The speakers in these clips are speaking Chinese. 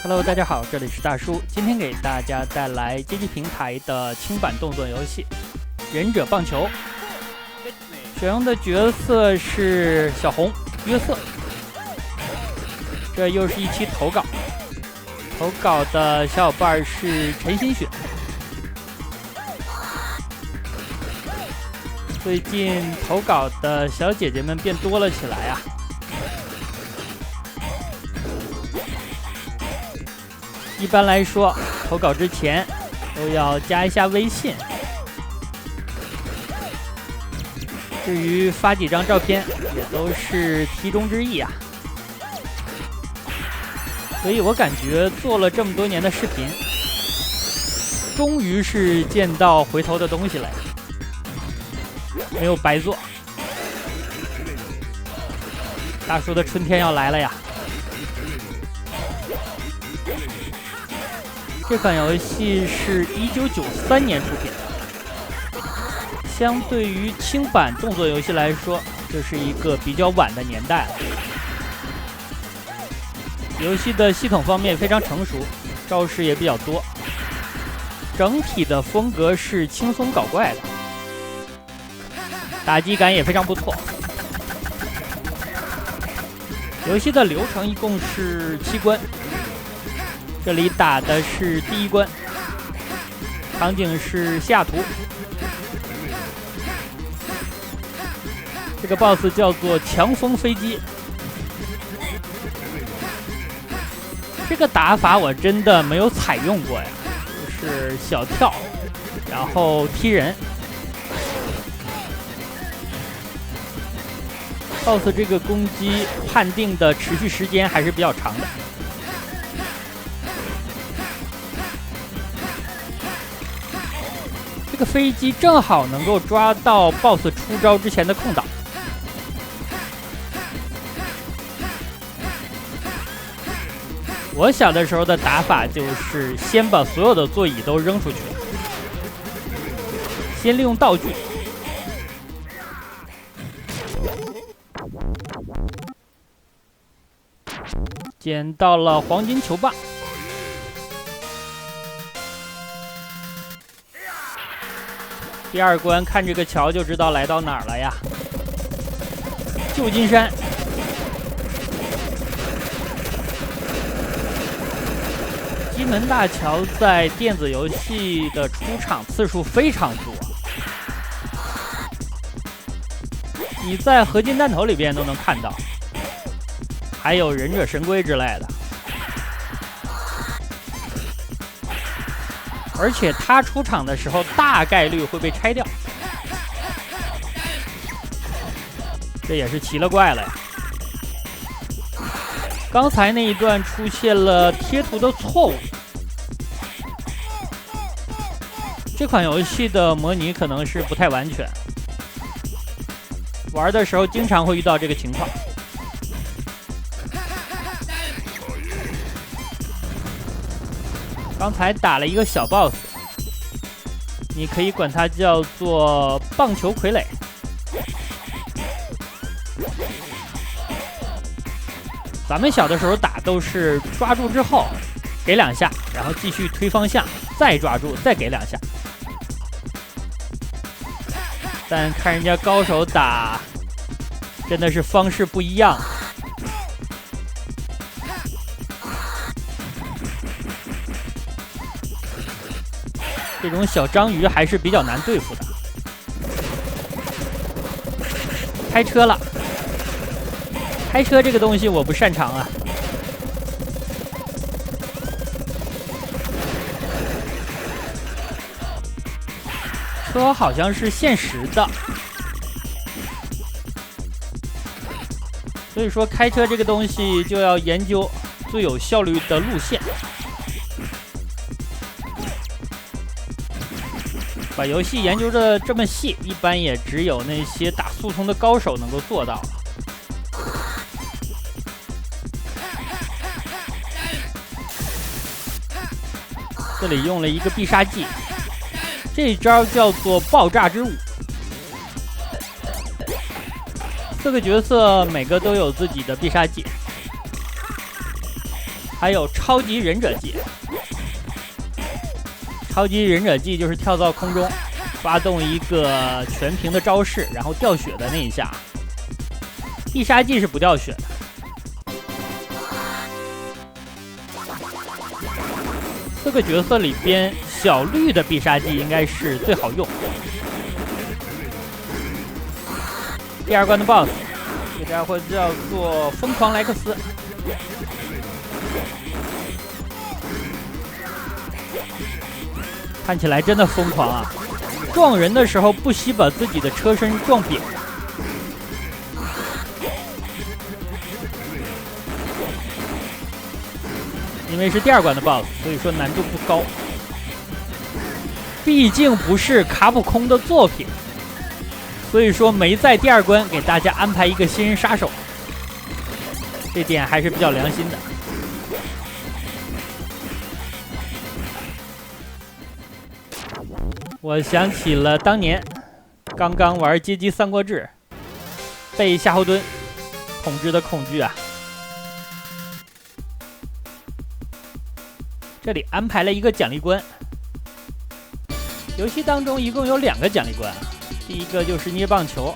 Hello， 大家好，这里是大叔，今天给大家带来街机平台的轻版动作游戏《忍者棒球》。选用的角色是小红、约瑟。这又是一期投稿，投稿的小伙伴是陈新雪。最近投稿的小姐姐们变多了起来啊！一般来说，投稿之前都要加一下微信。至于发几张照片，也都是题中之意啊。所以我感觉做了这么多年的视频，终于是见到回头的东西了，没有白做。大叔的春天要来了呀！这款游戏是1993年出品的，相对于轻版动作游戏来说，这是一个比较晚的年代了。游戏的系统方面非常成熟，招式也比较多，整体的风格是轻松搞怪的，打击感也非常不错。游戏的流程一共是7关。这里打的是第一关，场景是西雅图。这个 BOSS 叫做强风飞机。这个打法我真的没有采用过呀，就是小跳，然后踢人。BOSS 这个攻击判定的持续时间还是比较长的。这个飞机正好能够抓到 BOSS 出招之前的空档。我小的时候的打法就是先把所有的座椅都扔出去，先利用道具。捡到了黄金球棒。第二关看这个桥就知道来到哪儿了呀，旧金山。金门大桥在电子游戏的出场次数非常多，你在合金弹头里边都能看到，还有忍者神龟之类的。而且他出场的时候大概率会被拆掉，这也是奇了怪了呀。刚才那一段出现了贴图的错误，这款游戏的模拟可能是不太完全，玩的时候经常会遇到这个情况。刚才打了一个小 BOSS， 你可以管它叫做棒球傀儡。咱们小的时候打都是抓住之后给2下，然后继续推方向，再抓住，再给2下。但看人家高手打，真的是方式不一样。这种小章鱼还是比较难对付的。开车了，开车这个东西我不擅长啊。车好像是限时的，所以说开车这个东西就要研究最有效率的路线。把游戏研究的这么细，一般也只有那些打速通的高手能够做到了。这里用了一个必杀技，这一招叫做爆炸之舞。4个角色每个都有自己的必杀技，还有超级忍者技。超级忍者技就是跳到空中，发动一个全屏的招式，然后掉血的那一下。必杀技是不掉血的。4个角色里边，小绿的必杀技应该是最好用。第2关的 BOSS， 这家伙叫做疯狂莱克斯。看起来真的疯狂啊！撞人的时候不惜把自己的车身撞扁。因为是第2关的 BOSS， 所以说难度不高。毕竟不是卡普空的作品，所以说没在第2关给大家安排一个新人杀手，这点还是比较良心的。我想起了当年刚刚玩街机三国志，被夏侯惇统治的恐惧啊！这里安排了一个奖励关，游戏当中一共有2个奖励关，第一个就是捏棒球，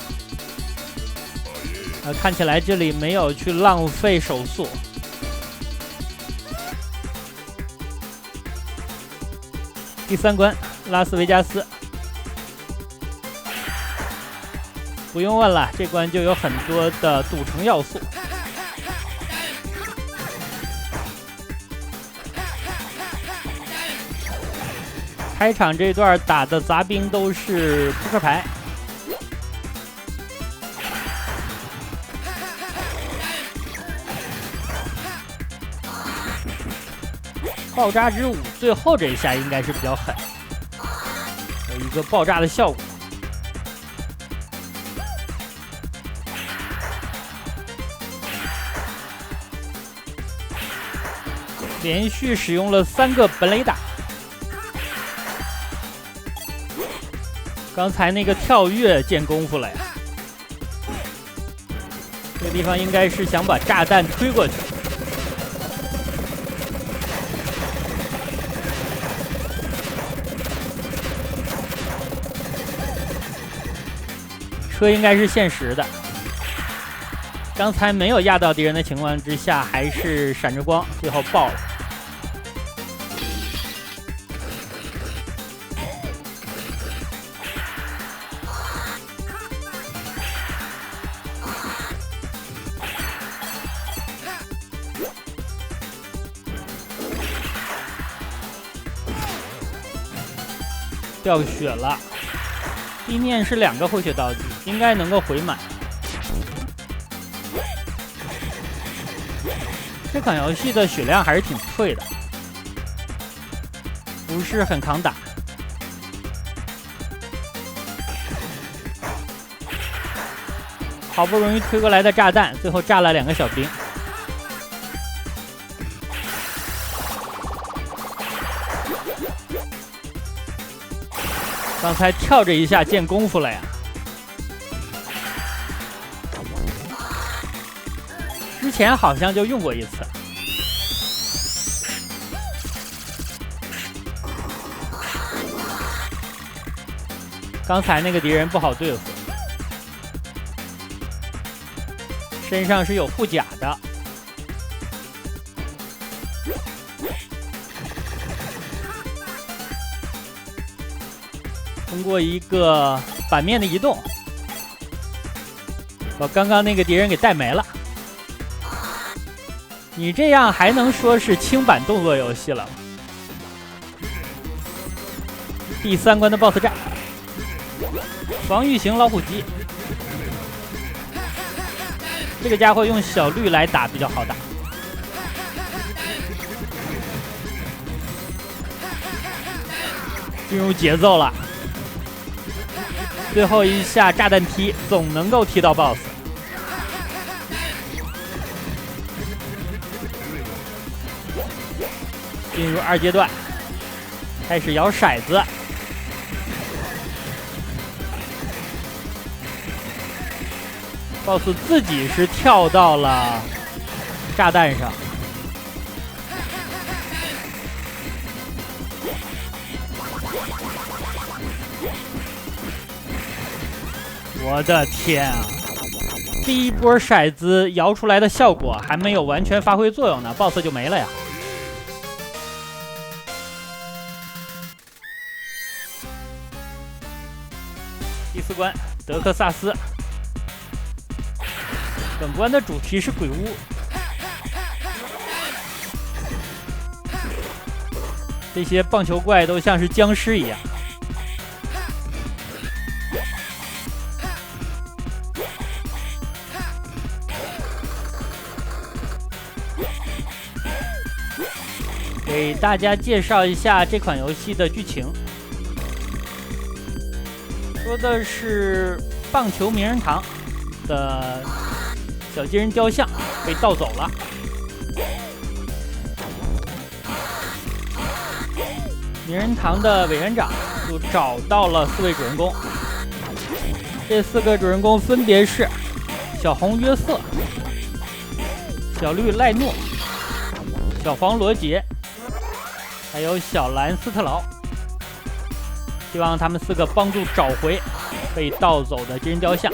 看起来这里没有去浪费手速。第3关拉斯维加斯，不用问了，这关就有很多的赌城要素。开场这段打的杂兵都是扑克牌，爆炸之舞最后这一下应该是比较狠，有一个爆炸的效果。连续使用了3个本垒打。刚才那个跳跃见功夫了呀！这个地方应该是想把炸弹推过去。车应该是限时的。刚才没有压到敌人的情况之下，还是闪着光，最后爆了。掉血了，地面是2个回血道具，应该能够回满。这款游戏的血量还是挺脆的，不是很抗打。好不容易推过来的炸弹，最后炸了2个小兵。刚才跳着一下见功夫了呀！之前好像就用过一次。刚才那个敌人不好对付，身上是有护甲的。通过一个版面的移动，把刚刚那个敌人给带没了。你这样还能说是轻版动作游戏了吗？第3关的 BOSS 战，防御型老虎机，这个家伙用小绿来打比较好打。进入节奏了。最后一下炸弹踢总能够踢到 BOSS。进入2阶段，开始摇骰子。BOSS 自己是跳到了炸弹上，我的天啊！第一波骰子摇出来的效果还没有完全发挥作用呢 ，BOSS 就没了呀。第4关，德克萨斯。本关的主题是鬼屋。这些棒球怪都像是僵尸一样。给大家介绍一下这款游戏的剧情，说的是棒球名人堂的小金人雕像被盗走了，名人堂的委员长就找到了4位主人公，这4个主人公分别是小红约瑟、小绿赖诺、小黄罗杰，还有小蓝斯特劳，希望他们4个帮助找回被盗走的金人雕像。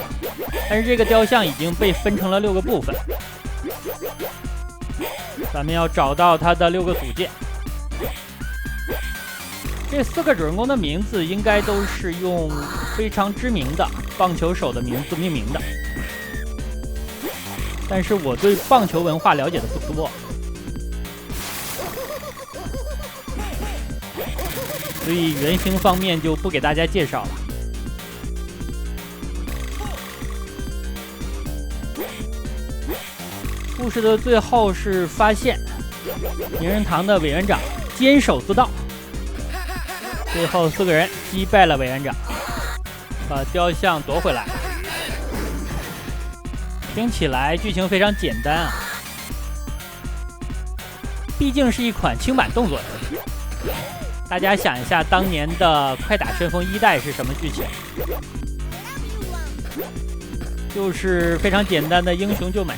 但是这个雕像已经被分成了6个部分，咱们要找到它的6个组件。这4个主人公的名字应该都是用非常知名的棒球手的名字命名的，但是我对棒球文化了解的不多，所以原型方面就不给大家介绍了。故事的最后是发现名人堂的委员长坚守自盗，最后4个人击败了委员长，把雕像夺回来。听起来剧情非常简单啊，毕竟是一款轻版动作游戏。大家想一下，当年的《快打旋风1代》是什么剧情？就是非常简单的英雄救美。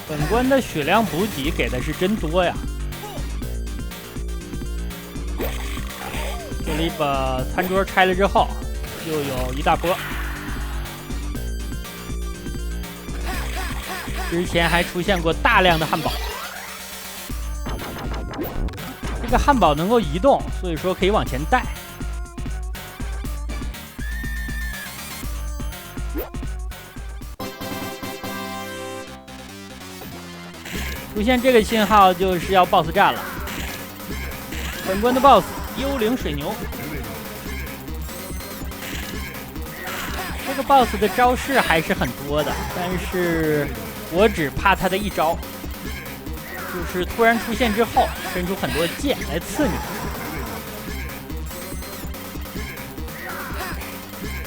本关的血量补给给的是真多呀！这里把餐桌拆了之后，又有一大波。之前还出现过大量的汉堡，这个汉堡能够移动，所以说可以往前带。出现这个信号就是要 BOSS 战了。本关的 BOSS 幽灵水牛，这个 BOSS 的招式还是很多的，但是我只怕他的一招，就是突然出现之后伸出很多剑来刺你。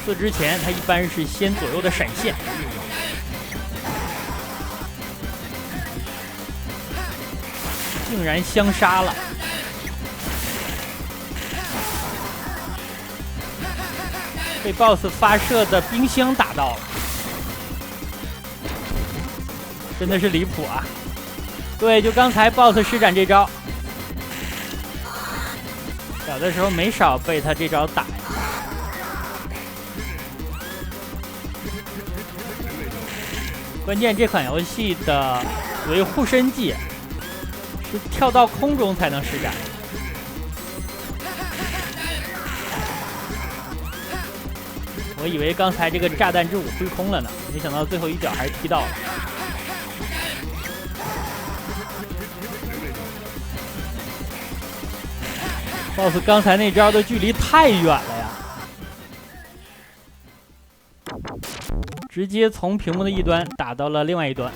刺之前他一般是先左右的闪现。竟然相杀了！被 BOSS 发射的冰箱打到了，真的是离谱啊！对，就刚才 BOSS 施展这招，小的时候没少被他这招打。关键这款游戏的维护身技跳到空中才能施展。我以为刚才这个炸弹之舞挥空了呢，没想到最后一脚还是踢到了。BOSS 刚才那招的距离太远了呀，直接从屏幕的一端打到了另外一端。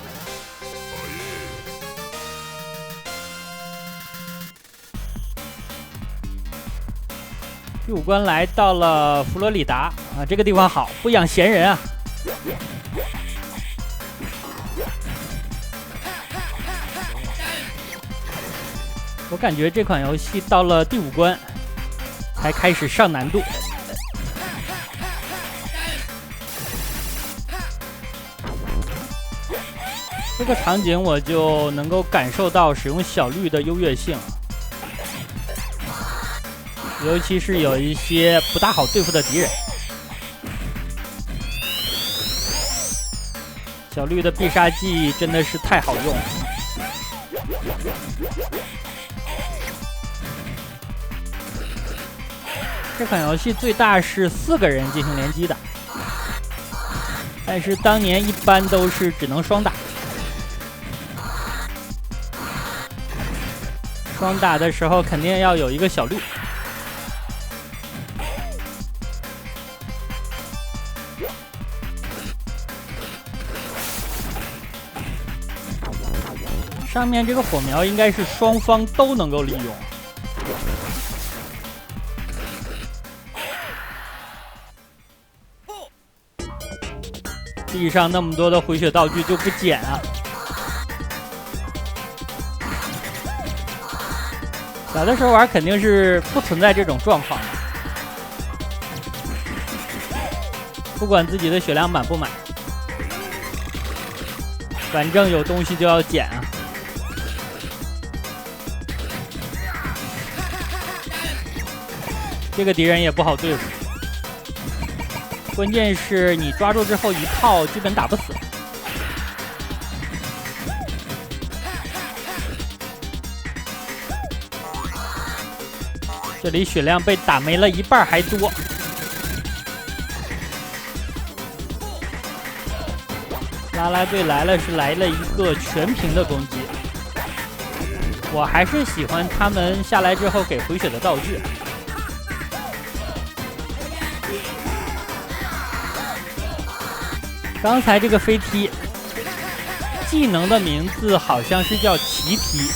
第5关来到了佛罗里达啊，这个地方好，不养闲人啊。我感觉这款游戏到了第5关才开始上难度。这个场景我就能够感受到使用小绿的优越性，尤其是有一些不大好对付的敌人。小绿的必杀技真的是太好用了。这款游戏最大是4个人进行联机的，但是当年一般都是只能双打。双打的时候肯定要有一个小绿。上面这个火苗应该是双方都能够利用。地上那么多的回血道具就不捡啊！小的时候玩肯定是不存在这种状况的，不管自己的血量满不满，反正有东西就要捡啊！这个敌人也不好对付，关键是你抓住之后一套基本打不死。这里血量被打没了一半还多。啦啦队来了，是来了一个全屏的攻击。我还是喜欢他们下来之后给回血的道具。刚才这个飞踢技能的名字好像是叫奇踢，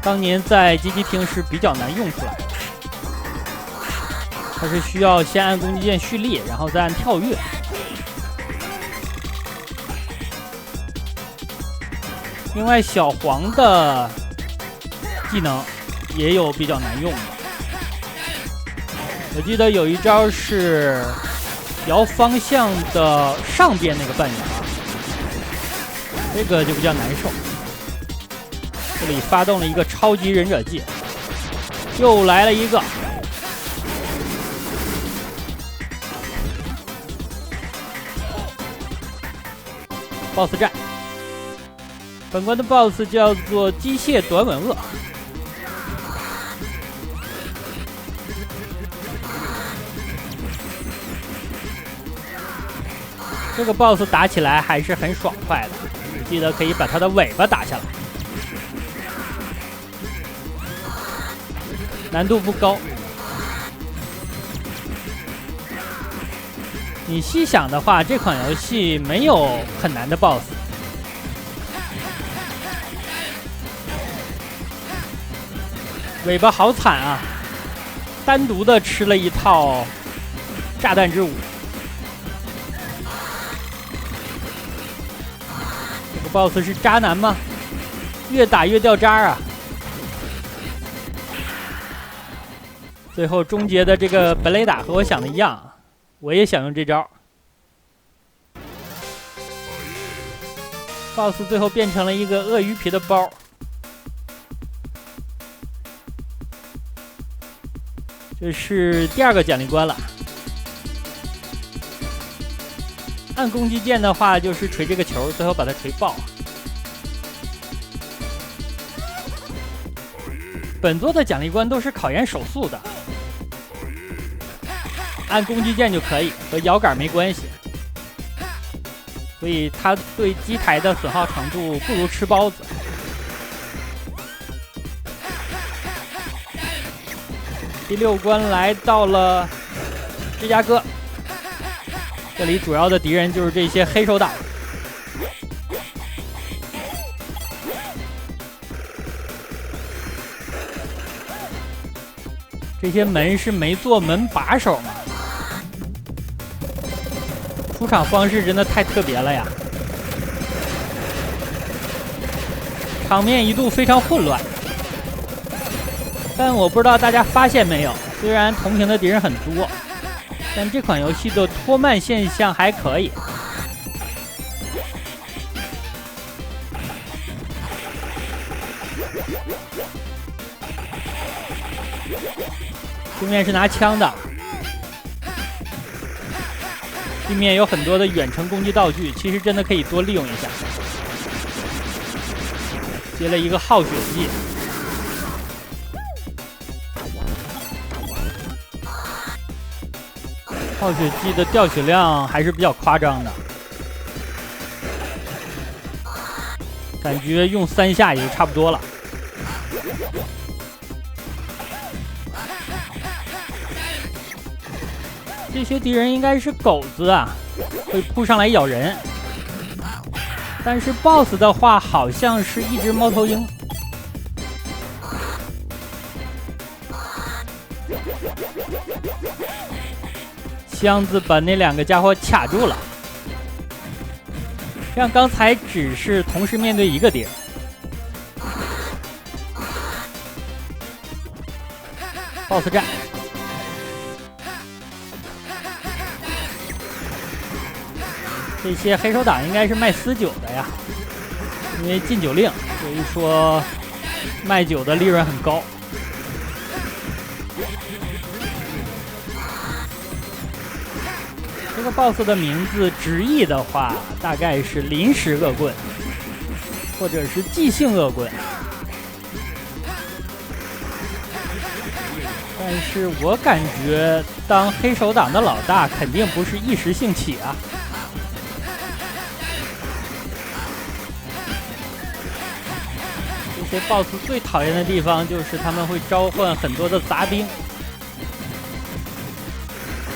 当年在街机厅是比较难用出来的，它是需要先按攻击键蓄力，然后再按跳跃。另外小黄的技能也有比较难用的，我记得有一招是摇方向的上边那个半摇，这个就比较难受。这里发动了一个超级忍者技，又来了一个。BOSS 战，本关的 BOSS 叫做机械短吻鳄。这个 BOSS 打起来还是很爽快的，记得可以把它的尾巴打下来。难度不高，你细想的话，这款游戏没有很难的 BOSS。尾巴好惨啊，单独的吃了一套炸弹之舞。这个 BOSS 是渣男吗？越打越掉渣啊！最后终结的这个本雷达和我想的一样，我也想用这招。BOSS 最后变成了一个鳄鱼皮的包。这是第2个奖励关了。按攻击键的话，就是锤这个球，最后把它锤爆。本作的奖励关都是考验手速的。按攻击键就可以，和摇杆没关系，所以它对机台的损耗程度不如吃包子。第6关来到了芝加哥，这里主要的敌人就是这些黑手党。这些门是没做门把手吗？出场方式真的太特别了呀！场面一度非常混乱，但我不知道大家发现没有，虽然同屏的敌人很多，但这款游戏的拖慢现象还可以。对面是拿枪的，对面有很多的远程攻击道具，其实真的可以多利用一下。接了一个耗血技，耗血技的掉血量还是比较夸张的，感觉用3下也就差不多了。这些敌人应该是狗子啊，会扑上来咬人。但是 BOSS 的话，好像是一只猫头鹰。箱子把那2个家伙卡住了，这样刚才只是同时面对一个敌人。BOSS 战。这些黑手党应该是卖私酒的呀，因为禁酒令，所以说卖酒的利润很高。这个 BOSS 的名字直译的话，大概是临时恶棍，或者是即兴恶棍。但是我感觉当黑手党的老大肯定不是一时兴起啊。这些 BOSS 最讨厌的地方就是他们会召唤很多的杂兵。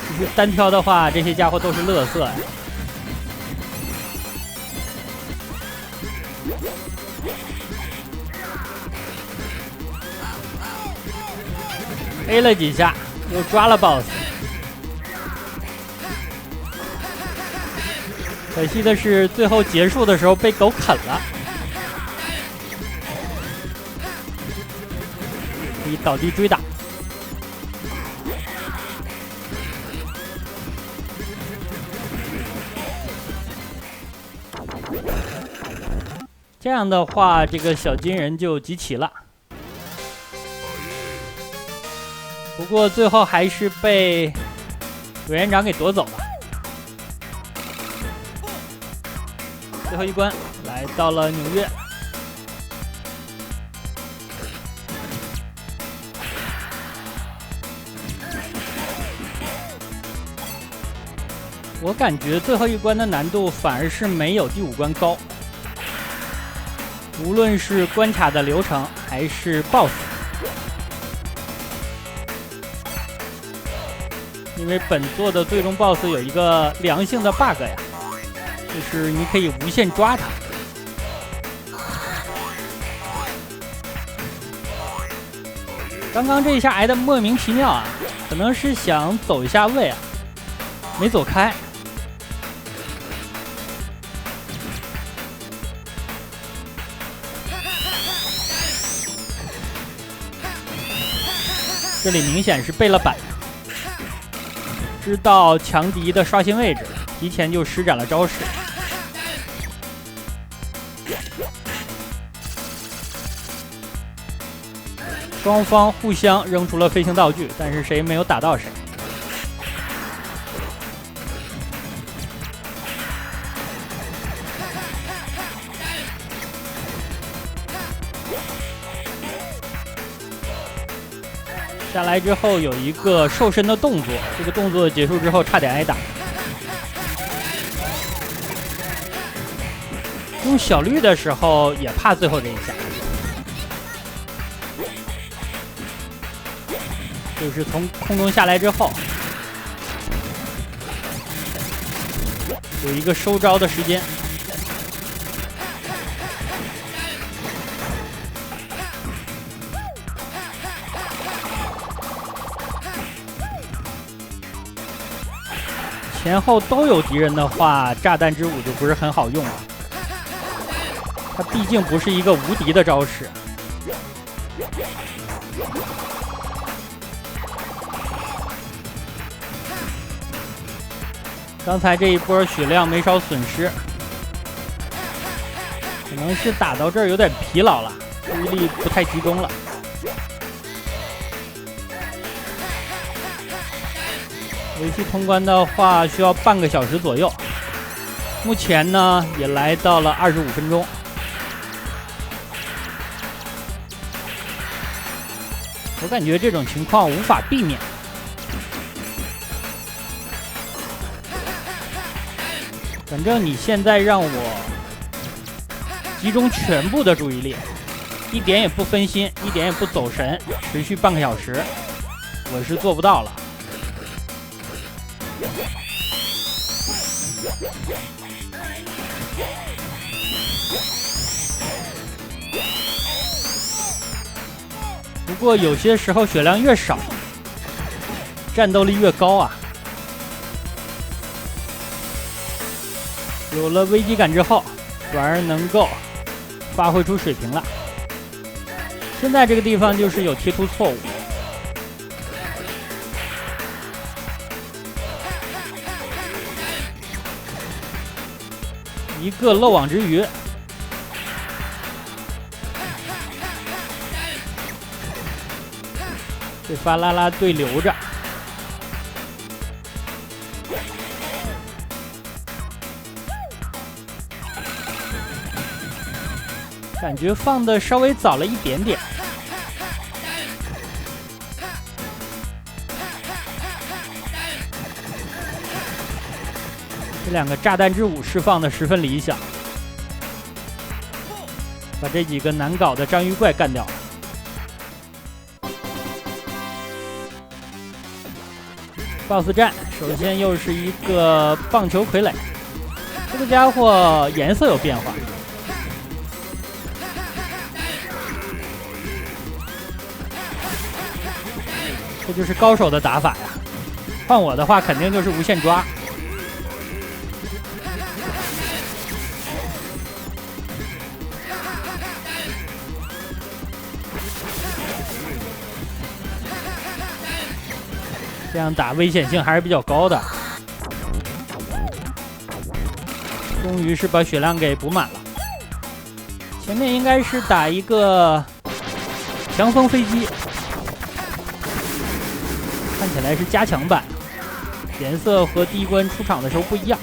其实单挑的话，这些家伙都是垃圾呀。A 了几下，又抓了 BOSS。可惜的是，最后结束的时候被狗啃了。可以倒地追打。这样的话，这个小金人就集齐了。不过最后还是被委员长给夺走了。最后一关来到了纽约。我感觉最后一关的难度反而是没有第5关高，无论是关卡的流程还是 BOSS。因为本作的最终 BOSS 有一个良性的 bug 呀，就是你可以无限抓它。刚刚这一下挨得莫名其妙啊，可能是想走一下位啊，没走开。这里明显是背了板。知道强敌的刷新位置，提前就施展了招式。双方互相扔出了飞行道具，但是谁没有打到谁。下来之后有一个瘦身的动作，这个动作结束之后差点挨打。用小绿的时候也怕最后这一下，就是从空中下来之后有一个收招的时间。前后都有敌人的话，炸弹之舞就不是很好用了。它毕竟不是一个无敌的招式。刚才这一波血量没少损失，可能是打到这儿有点疲劳了，注意力不太集中了。游戏通关的话需要半个小时左右，目前呢也来到了25分钟。我感觉这种情况无法避免。反正你现在让我集中全部的注意力，一点也不分心，一点也不走神，持续半个小时，我是做不到了。不过有些时候血量越少，战斗力越高啊。有了危机感之后，反而能够发挥出水平了。现在这个地方就是有贴图错误，一个漏网之鱼，被法拉拉队留着。感觉放的稍微早了一点点。这两个炸弹之舞释放的十分理想，把这几个难搞的章鱼怪干掉了。BOSS 战首先又是一个棒球傀儡，这个家伙颜色有变化。这就是高手的打法呀！换我的话，肯定就是无限抓。这样打危险性还是比较高的。终于是把血量给补满了。前面应该是打一个强风飞机。看起来是加强版，颜色和第一关出场的时候不一样。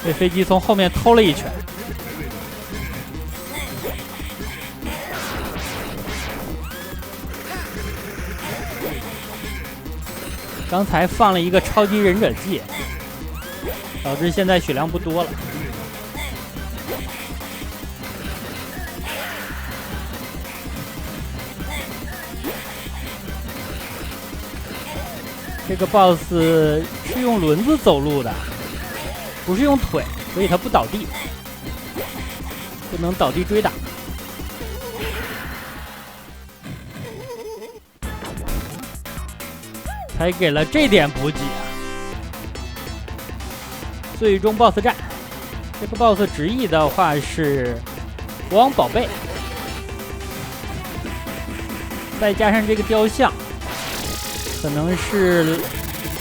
被飞机从后面偷了一拳。刚才放了一个超级忍者技，导致现在血量不多了。这个 BOSS 是用轮子走路的，不是用腿，所以他不倒地，不能倒地追打。才给了这点补给啊！最终 BOSS 战，这个 BOSS 直译的话是国王宝贝，再加上这个雕像。可能是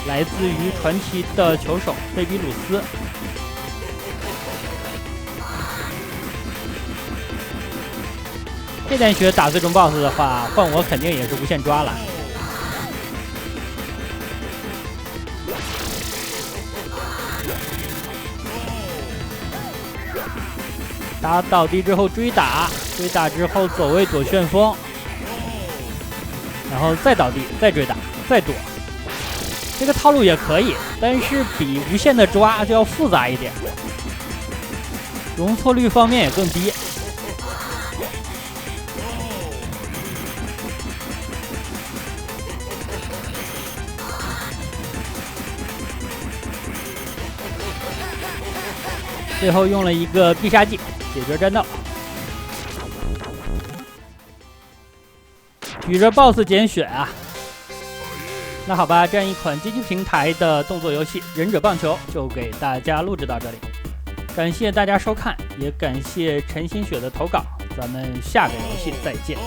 来自于传奇的球手贝比鲁斯。这点血打最终 BOSS 的话，换我肯定也是无限抓了。打倒地之后追打，追打之后走位躲旋风，然后再倒地，再追打。再躲，这个套路也可以，但是比无限的抓就要复杂一点，容错率方面也更低。最后用了一个必杀技解决战斗，举着 BOSS 捡血啊！那好吧，这样一款街机平台的动作游戏《忍者棒球》就给大家录制到这里，感谢大家收看，也感谢陈新雪的投稿，咱们下个游戏再见。